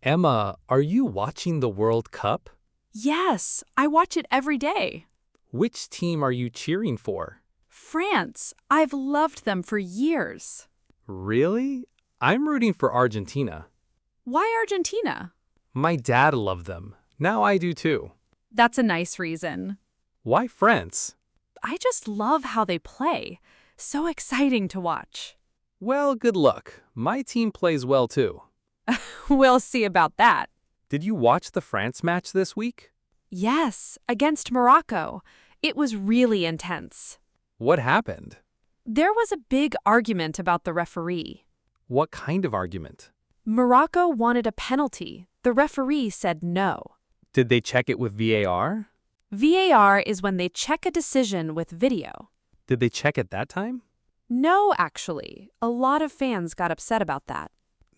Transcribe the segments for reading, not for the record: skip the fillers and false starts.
Emma, are you watching the World Cup? Yes, I watch it every day. Which team are you cheering for? France. I've loved them for years. Really? I'm rooting for Argentina. Why Argentina? My dad loved them. Now I do too. That's a nice reason. Why France? I just love how they play. So exciting to watch. Well, good luck. My team plays well too. We'll see about that. Did you watch the France match this week? Yes, against Morocco. It was really intense. What happened? There was a big argument about the referee. What kind of argument? Morocco wanted a penalty. The referee said no. Did they check it with VAR? VAR is when they check a decision with video. Did they check it that time? No, actually. A lot of fans got upset about that.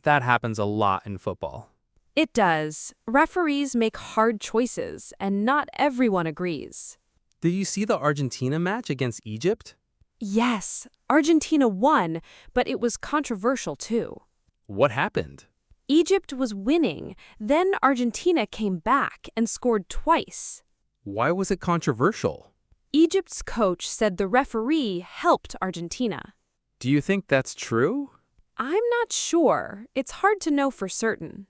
That happens a lot in football. It does. Referees make hard choices, and not everyone agrees. Did you see the Argentina match against Egypt? Yes, Argentina won, but it was controversial too. What happened? Egypt was winning, then Argentina came back and scored twice. Why was it controversial? Egypt's coach said the referee helped Argentina. Do you think that's true? I'm not sure. It's hard to know for certain.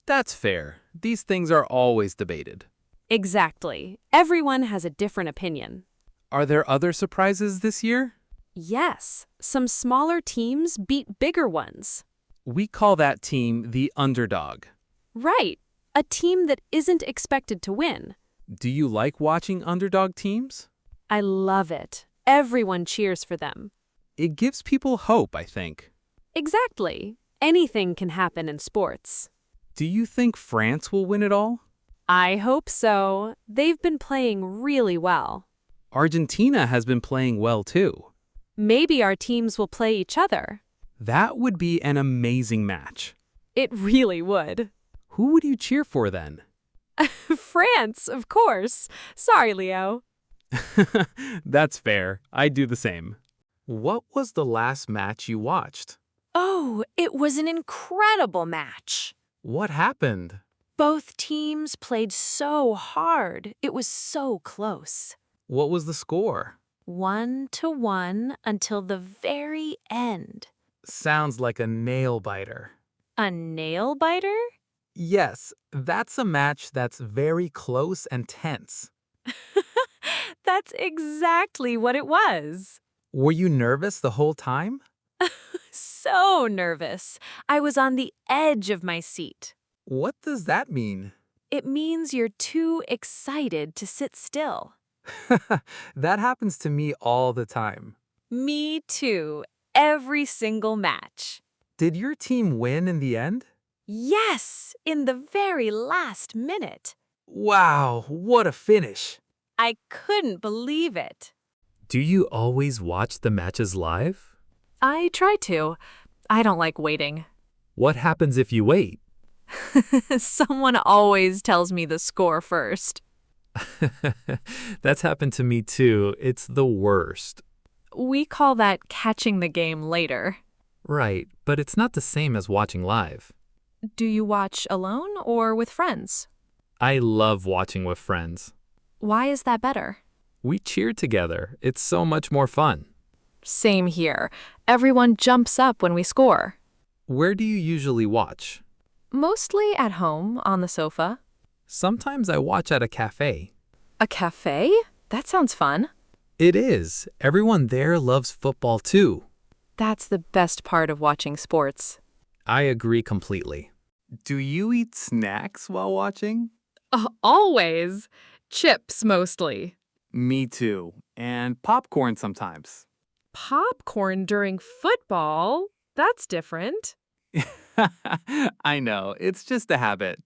That's fair. These things are always debated. Exactly. Everyone has a different opinion. Are there other surprises this year? Yes, some smaller teams beat bigger ones. We call that team the underdog. Right, a team that isn't expected to win. Do you like watching underdog teams? I love it. Everyone cheers for them. It gives people hope, I think. Exactly. Anything can happen in sports. Do you think France will win it all? I hope so. They've been playing really well. Argentina has been playing well too. Maybe our teams will play each other. That would be an amazing match. It really would. Who would you cheer for then? France, of course. Sorry, Leo. That's fair. I do the same. What was the last match you watched? Oh, it was an incredible match. What happened? Both teams played so hard. It was so close. What was the score? 1-1 until the very end. Sounds like a nail-biter. A nail-biter? Yes, that's a match that's very close and tense. That's exactly what it was. Were you nervous the whole time? So nervous. I was on the edge of my seat. What does that mean? It means you're too excited to sit still. That happens to me all the time. Me too. Every single match. Did your team win in the end? Yes, in the very last minute. Wow, what a finish. I couldn't believe it. Do you always watch the matches live? I try to. I don't like waiting. What happens if you wait? Someone always tells me the score first. That's happened to me too. It's the worst. We call that catching the game later. Right, but it's not the same as watching live. Do you watch alone or with friends? I love watching with friends. Why is that better? We cheer together. It's so much more fun. Same here. Everyone jumps up when we score. Where do you usually watch? Mostly at home, on the sofa. Sometimes I watch at a cafe. A cafe? That sounds fun. It is. Everyone there loves football too. That's the best part of watching sports. I agree completely. Do you eat snacks while watching? Always. Chips, mostly. Me too. And popcorn sometimes. Popcorn during football? That's different. I know. It's just a habit.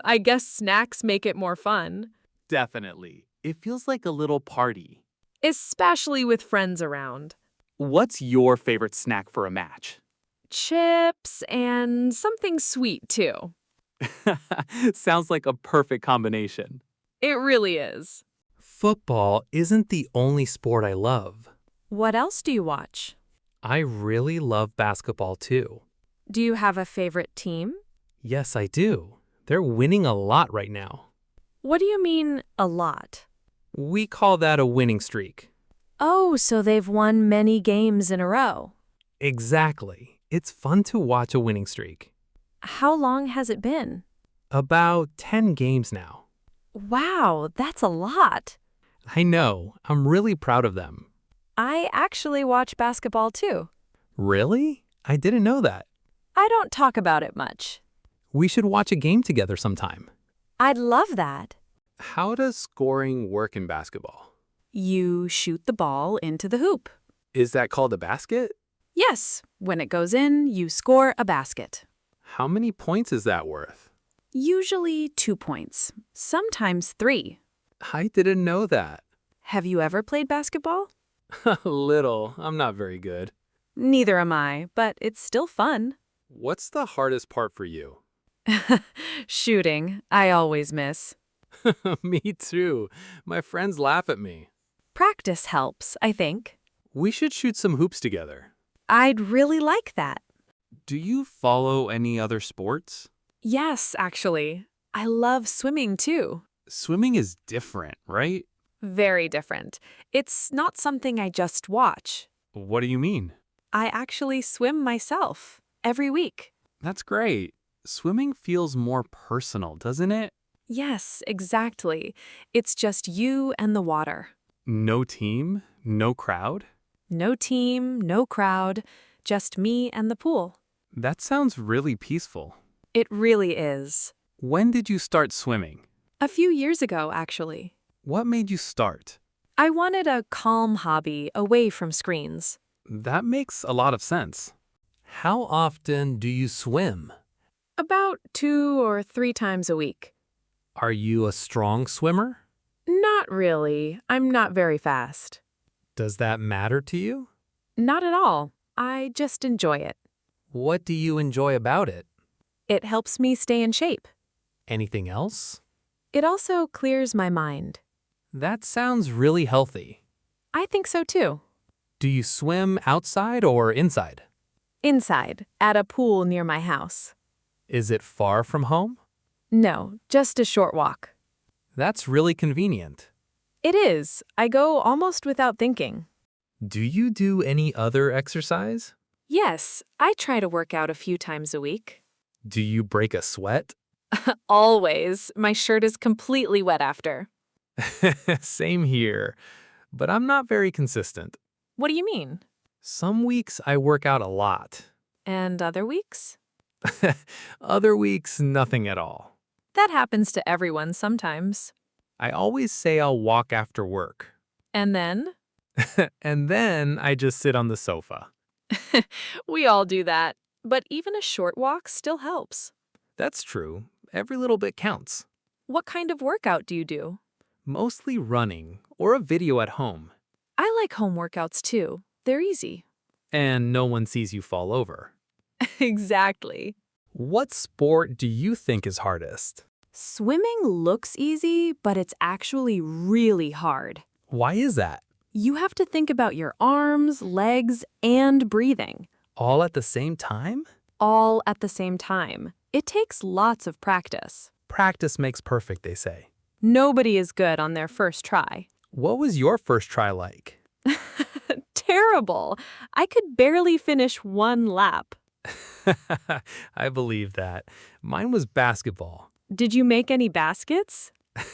I guess snacks make it more fun. Definitely. It feels like a little party. Especially with friends around. What's your favorite snack for a match? Chips and something sweet, too. Sounds like a perfect combination. It really is. Football isn't the only sport I love. What else do you watch? I really love basketball too. Do you have a favorite team? Yes, I do. They're winning a lot right now. What do you mean, a lot? We call that a winning streak. Oh, so they've won many games in a row. Exactly. It's fun to watch a winning streak. How long has it been? About 10 games now. Wow, that's a lot. I know. I'm really proud of them. I actually watch basketball too. Really? I didn't know that. I don't talk about it much. We should watch a game together sometime. I'd love that. How does scoring work in basketball? You shoot the ball into the hoop. Is that called a basket? Yes, when it goes in, you score a basket. How many points is that worth? Usually 2 points, sometimes 3. I didn't know that. Have you ever played basketball? A little. I'm not very good. Neither am I, but it's still fun. What's the hardest part for you? Shooting, I always miss. Me too. My friends laugh at me. Practice helps, I think. We should shoot some hoops together. I'd really like that. Do you follow any other sports? Yes, actually. I love swimming too. Swimming is different, right? Very different. It's not something I just watch. What do you mean? I actually swim myself every week. That's great. Swimming feels more personal, doesn't it? Yes, exactly. It's just you and the water. No team, no crowd? No team, no crowd, just me and the pool. That sounds really peaceful. It really is. When did you start swimming? A few years ago, actually. What made you start? I wanted a calm hobby away from screens. That makes a lot of sense. How often do you swim? About 2 or 3 times a week. Are you a strong swimmer? Not really. I'm not very fast. Does that matter to you? Not at all. I just enjoy it. What do you enjoy about it? It helps me stay in shape. Anything else? It also clears my mind. That sounds really healthy. I think so too. Do you swim outside or inside? Inside, at a pool near my house. Is it far from home? No, just a short walk. That's really convenient. It is. I go almost without thinking. Do you do any other exercise? Yes, I try to work out a few times a week. Do you break a sweat? Always. My shirt is completely wet after. Same here, but I'm not very consistent. What do you mean? Some weeks I work out a lot. And other weeks? Other weeks, nothing at all. That happens to everyone sometimes. I always say I'll walk after work. And then? And then I just sit on the sofa. We all do that. But even a short walk still helps. That's true. Every little bit counts. What kind of workout do you do? Mostly running or a video at home. I like home workouts too. They're easy. And no one sees you fall over. Exactly. What sport do you think is hardest? Swimming looks easy, but it's actually really hard. Why is that? You have to think about your arms, legs, and breathing, All at the same time? all at the same time. It takes lots of practice. Practice makes perfect, they say. Nobody is good on their first try. What was your first try like? Terrible. I could barely finish one lap. I believe that. Mine was basketball. Did you make any baskets?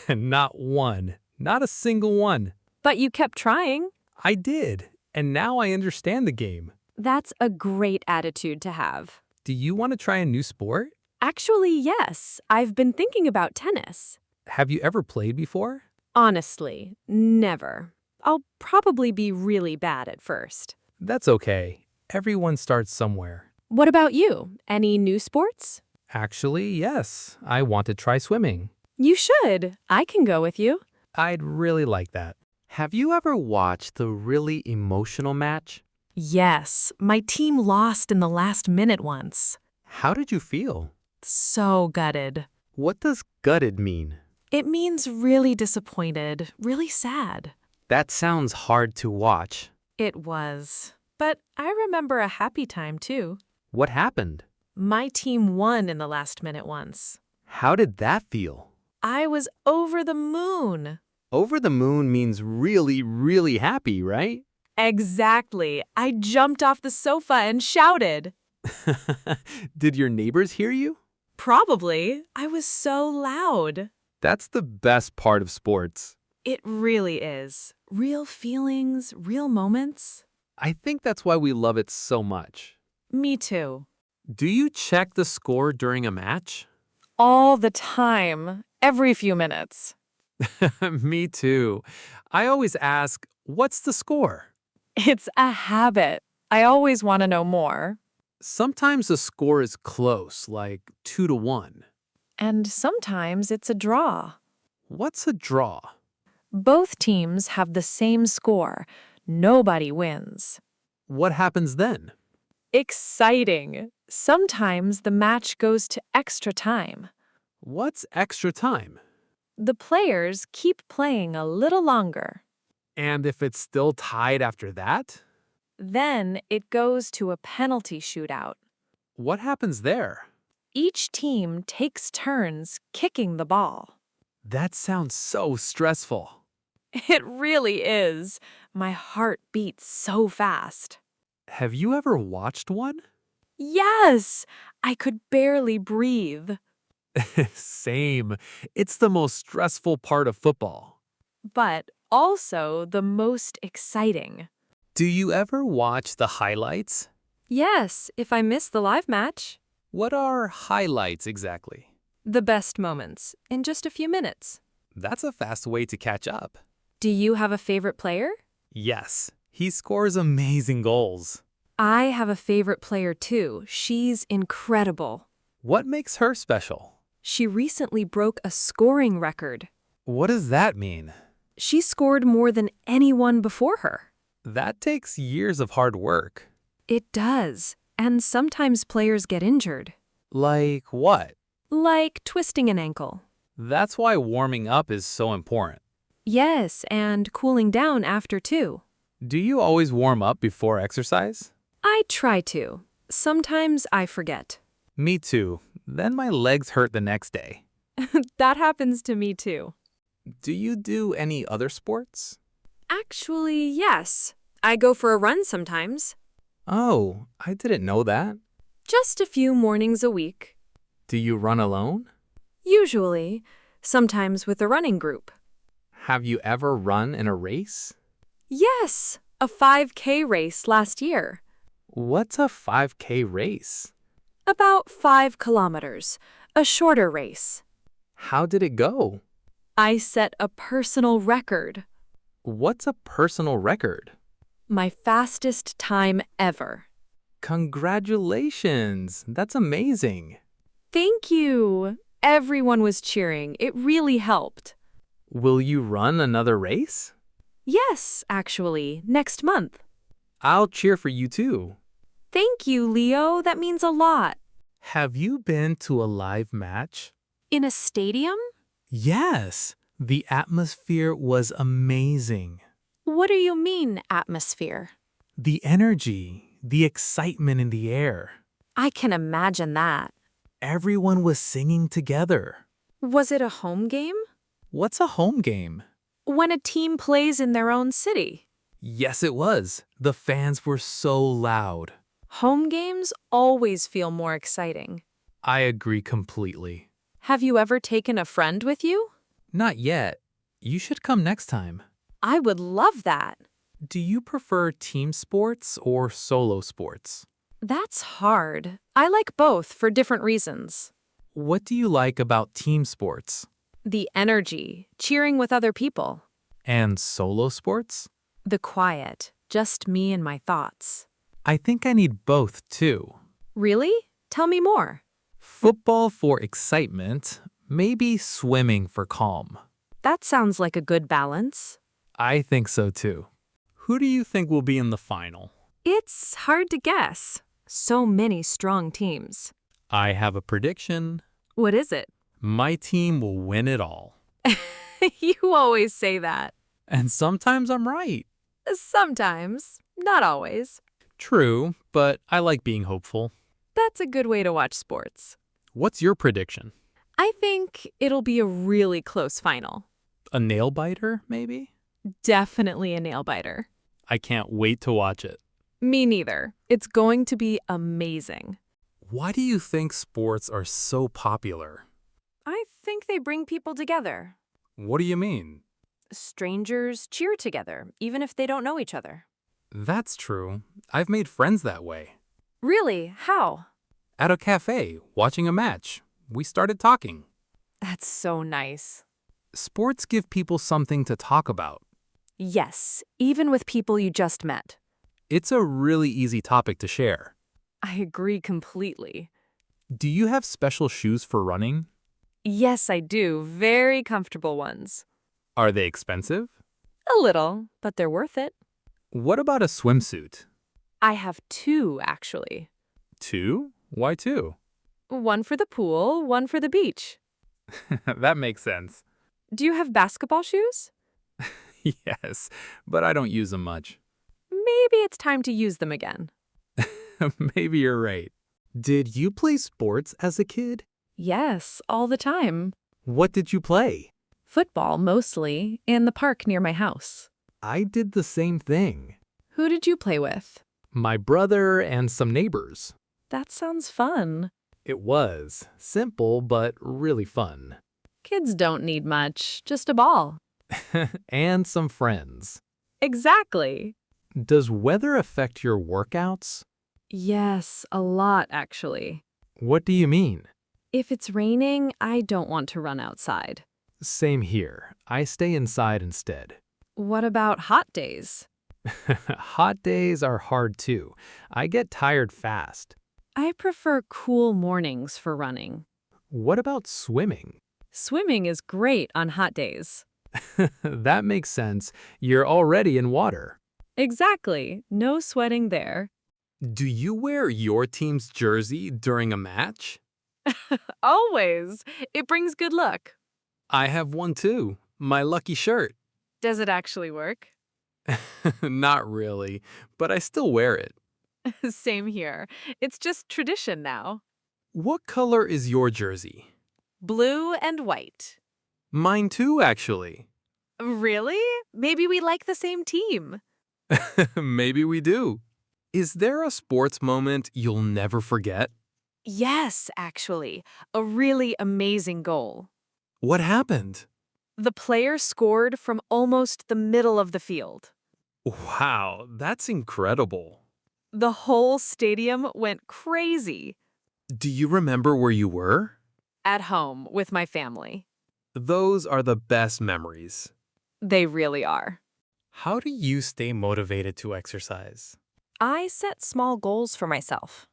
Not one. Not a single one. But you kept trying. I did. And now I understand the game. That's a great attitude to have. Do you want to try a new sport? Actually, yes. I've been thinking about tennis. Have you ever played before? Honestly, never. I'll probably be really bad at first. That's okay. Everyone starts somewhere. What about you? Any new sports? Actually, yes. I want to try swimming. You should. I can go with you. I'd really like that. Have you ever watched the really emotional match? Yes, my team lost in the last minute once. How did you feel? So gutted. What does gutted mean? It means really disappointed, really sad. That sounds hard to watch. It was. But I remember a happy time too. What happened? My team won in the last minute once. How did that feel? I was over the moon. Over the moon means really, really happy, right? Exactly. I jumped off the sofa and shouted. Did your neighbors hear you? Probably. I was so loud. That's the best part of sports. It really is. Real feelings, real moments. I think that's why we love it so much. Me too. Do you check the score during a match? All the time. Every few minutes. Me too. I always ask, what's the score? It's a habit. I always want to know more. Sometimes the score is close, like 2-1. And sometimes it's a draw. What's a draw? Both teams have the same score. Nobody wins. What happens then? Exciting. Sometimes the match goes to extra time. What's extra time? The players keep playing a little longer. And if it's still tied after that? Then it goes to a penalty shootout. What happens there? Each team takes turns kicking the ball. That sounds so stressful. It really is. My heart beats so fast. Have you ever watched one? Yes, I could barely breathe. Same. It's the most stressful part of football. But also the most exciting. Do you ever watch the highlights? Yes, if I miss the live match. What are highlights exactly? The best moments, in just a few minutes. That's a fast way to catch up. Do you have a favorite player? Yes, he scores amazing goals. I have a favorite player too. She's incredible. What makes her special? She recently broke a scoring record. What does that mean? She scored more than anyone before her. That takes years of hard work. It does. And sometimes players get injured. Like what? Like twisting an ankle. That's why warming up is so important. Yes, and cooling down after too. Do you always warm up before exercise? I try to. Sometimes I forget. Me too. Then my legs hurt the next day. That happens to me too. Do you do any other sports? Actually, yes. I go for a run sometimes. Oh, I didn't know that. Just a few mornings a week. Do you run alone? Usually, sometimes with a running group. Have you ever run in a race? Yes, a 5K race last year. What's a 5K race? About 5 kilometers, a shorter race. How did it go? I set a personal record. What's a personal record? My fastest time ever. Congratulations! That's amazing. Thank you. Everyone was cheering. It really helped. Will you run another race? Yes, actually, next month. I'll cheer for you too. Thank you, Leo. That means a lot. Have you been to a live match? In a stadium? Yes. The atmosphere was amazing. What do you mean, atmosphere? The energy, the excitement in the air. I can imagine that. Everyone was singing together. Was it a home game? What's a home game? When a team plays in their own city. Yes, it was. The fans were so loud. Home games always feel more exciting. I agree completely. Have you ever taken a friend with you? Not yet. You should come next time. I would love that. Do you prefer team sports or solo sports? That's hard. I like both for different reasons. What do you like about team sports? The energy, cheering with other people. And solo sports? The quiet, just me and my thoughts. I think I need both too. Really? Tell me more. Football for excitement, maybe swimming for calm. That sounds like a good balance. I think so too. Who do you think will be in the final? It's hard to guess. So many strong teams. I have a prediction. What is it? My team will win it all. You always say that. And sometimes I'm right. Sometimes. Not always. True, but I like being hopeful. That's a good way to watch sports. What's your prediction? I think it'll be a really close final. A nail biter, maybe? Definitely a nail-biter. I can't wait to watch it. Me neither. It's going to be amazing. Why do you think sports are so popular? I think they bring people together. What do you mean? Strangers cheer together, even if they don't know each other. That's true. I've made friends that way. Really? How? At a cafe, watching a match, we started talking. That's so nice. Sports give people something to talk about. Yes, even with people you just met. It's a really easy topic to share. I agree completely. Do you have special shoes for running? Yes, I do. Very comfortable ones. Are they expensive? A little, but they're worth it. What about a swimsuit? I have two, actually. 2? Why 2? One for the pool, one for the beach. That makes sense. Do you have basketball shoes? Yes, but I don't use them much. Maybe it's time to use them again. Maybe you're right. Did you play sports as a kid? Yes, all the time. What did you play? Football, mostly, in the park near my house. I did the same thing. Who did you play with? My brother and some neighbors. That sounds fun. It was simple, but really fun. Kids don't need much, just a ball. And some friends. Exactly. Does weather affect your workouts? Yes, a lot, actually. What do you mean? If it's raining, I don't want to run outside. Same here. I stay inside instead. What about hot days? Hot days are hard too. I get tired fast. I prefer cool mornings for running. What about swimming? Swimming is great on hot days. That makes sense. You're already in water. Exactly. No sweating there. Do you wear your team's jersey during a match? Always. It brings good luck. I have one too. My lucky shirt. Does it actually work? Not really, but I still wear it. Same here. It's just tradition now. What color is your jersey? Blue and white. Mine too, actually. Really? Maybe we like the same team. Maybe we do. Is there a sports moment you'll never forget? Yes, actually. A really amazing goal. What happened? The player scored from almost the middle of the field. Wow, that's incredible. The whole stadium went crazy. Do you remember where you were? At home with my family. Those are the best memories. They really are. How do you stay motivated to exercise? I set small goals for myself,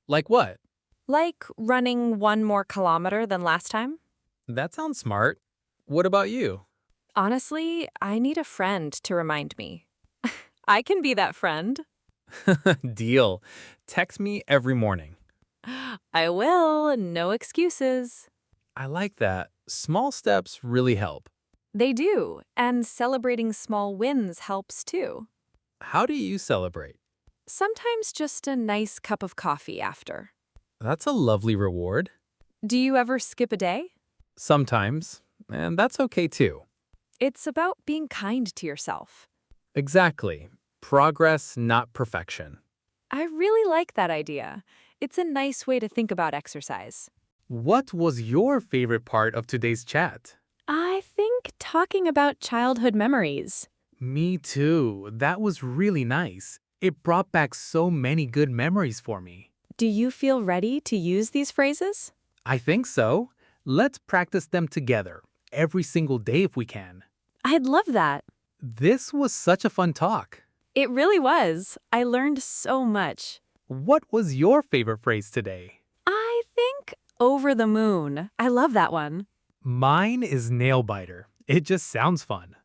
Like what? like running 1 more kilometer than last time. That sounds smart. What about you? Honestly, I need a friend to remind me. I can be that friend. Deal. Text me every morning. I will. No excuses. I like that. Small steps really help. They do, and celebrating small wins helps too. How do you celebrate? Sometimes just a nice cup of coffee after. That's a lovely reward. Do you ever skip a day? Sometimes, and that's okay too. It's about being kind to yourself. Exactly. Progress, not perfection. I really like that idea. It's a nice way to think about exercise. What was your favorite part of today's chat? I think talking about childhood memories. Me too. That was really nice. It brought back so many good memories for me. Do you feel ready to use these phrases? I think so. Let's practice them together, every single day if we can. I'd love that. This was such a fun talk. It really was. I learned so much. What was your favorite phrase today? I think over the moon. I love that one. Mine is nail biter. It just sounds fun.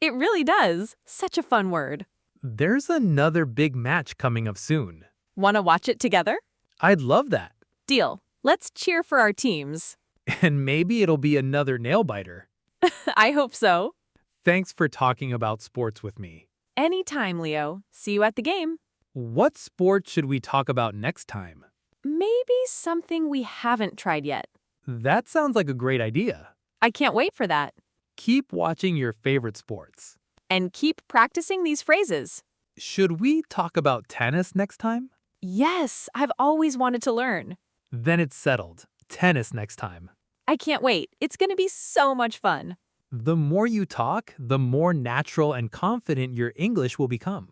It really does. Such a fun word. There's another big match coming up soon. Want to watch it together? I'd love that. Deal. Let's cheer for our teams. And maybe it'll be another nail biter. I hope so. Thanks for talking about sports with me. Anytime, Leo. See you at the game. What sport should we talk about next time? maybe something we haven't tried yet. That sounds like a great idea. I can't wait for that. Keep watching your favorite sports. And keep practicing these phrases. Should we talk about tennis next time? Yes, I've always wanted to learn. Then it's settled. Tennis next time. I can't wait. It's going to be so much fun. The more you talk, the more natural and confident your English will become.